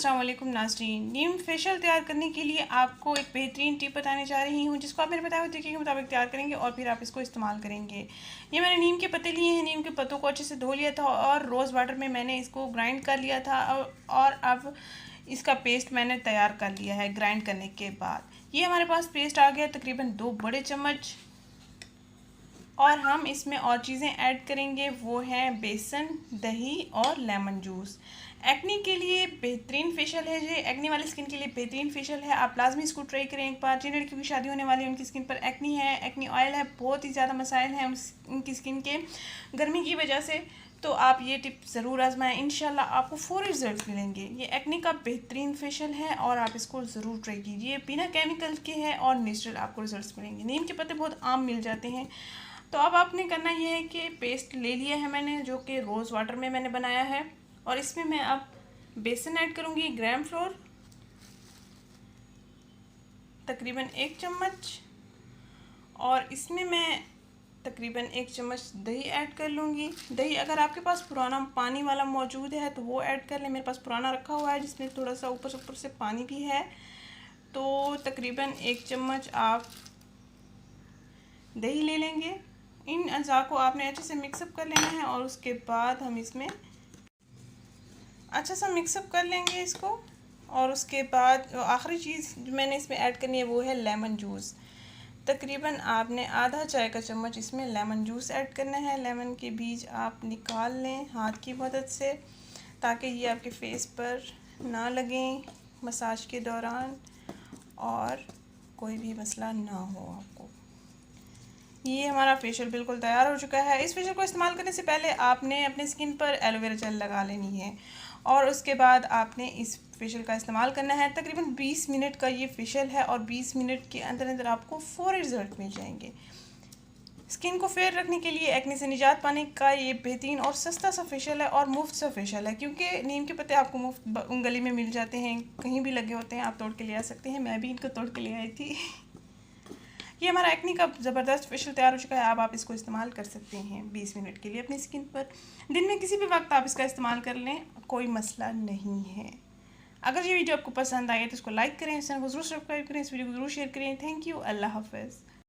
अस्सलाम वालेकुम नाज़रीन। नीम फेशियल तैयार करने के लिए आपको एक बेहतरीन टिप बताने जा रही हूँ, जिसको आप मेरे बताए हुए तरीके के मुताबिक तैयार करेंगे और फिर आप इसको इस्तेमाल करेंगे। ये मैंने नीम के पत्ते लिए हैं, नीम के पत्तों को अच्छे से धो लिया था और रोज़ वाटर में मैंने इसको ग्राइंड कर लिया था और अब इसका पेस्ट मैंने तैयार कर लिया है। ग्राइंड करने के बाद ये हमारे पास पेस्ट आ गया तकरीबन 2 बड़े चम्मच। और हम इसमें और चीज़ें ऐड करेंगे, वो हैं बेसन, दही और लेमन जूस। एक्नी के लिए बेहतरीन फेशियल है ये, एक्नी वाली स्किन के लिए बेहतरीन फेशियल है। आप लाजमी इसको ट्राई करें एक बार। जिन लड़कियों की शादी होने वाली है, उनकी स्किन पर एक्नी है, एक्नी ऑयल है, बहुत ही ज़्यादा मसाइल हैं उनकी स्किन के गर्मी की वजह से, तो आप ये टिप ज़रूर आजमाएं। इंशाल्लाह आपको फौरी रिजल्ट मिलेंगे। ये एक्नी का बेहतरीन फेशियल है और आप इसको ज़रूर ट्राई कीजिए। बिना केमिकल के है और नेचुरल आपको रिजल्ट्स मिलेंगे। नीम के पत्ते बहुत आम मिल जाते हैं। तो अब आपने करना ये है कि पेस्ट ले लिया है मैंने, जो कि रोज़ वाटर में मैंने बनाया है, और इसमें मैं अब बेसन ऐड करूँगी, ग्राम फ्लोर तकरीबन 1 चम्मच, और इसमें मैं तकरीबन 1 चम्मच दही ऐड कर लूँगी। दही अगर आपके पास पुराना पानी वाला मौजूद है तो वो ऐड कर लें। मेरे पास पुराना रखा हुआ है जिसमें थोड़ा सा ऊपर से पानी भी है, तो तकरीबन 1 चम्मच आप दही ले लेंगे। इन अज़ा को आपने अच्छे से मिक्सअप कर लेना है और उसके बाद हम इसमें अच्छा सा मिक्सअप कर लेंगे इसको। और उसके बाद आखिरी चीज़ जो मैंने इसमें ऐड करनी है वो है लेमन जूस। तकरीबन आपने आधा चाय का चम्मच इसमें लेमन जूस ऐड करना है। लेमन के बीज आप निकाल लें हाथ की मदद से, ताकि ये आपके फेस पर ना लगें मसाज के दौरान और कोई भी मसला ना हो आपको। ये हमारा फेशियल बिल्कुल तैयार हो चुका है। इस फेशियल को इस्तेमाल करने से पहले आपने अपने स्किन पर एलोवेरा जेल लगा लेनी है और उसके बाद आपने इस फेशियल का इस्तेमाल करना है। तकरीबन 20 मिनट का ये फेशियल है और 20 मिनट के अंदर अंदर आपको फौरी रिजल्ट मिल जाएंगे। स्किन को फेयर रखने के लिए, एक्ने से निजात पाने का ये बेहतरीन और सस्ता सा फेशियल है और मुफ्त सा फेशियल है, क्योंकि नीम के पत्ते आपको मुफ्त गली में मिल जाते हैं, कहीं भी लगे होते हैं, आप तोड़ के ले आ सकते हैं। मैं भी इनको तोड़ के ले आई थी। ये हमारा एक्नी का ज़बरदस्त फेशियल तैयार हो चुका है। अब आप इसको इस्तेमाल कर सकते हैं 20 मिनट के लिए अपनी स्किन पर। दिन में किसी भी वक्त आप इसका इस्तेमाल कर लें, कोई मसला नहीं है। अगर ये वीडियो आपको पसंद आए तो इसको लाइक करें, इस चैनल को ज़रूर सब्सक्राइब करें, इस वीडियो को ज़रूर शेयर करें। Thank you. अल्लाह हाफ़िज़।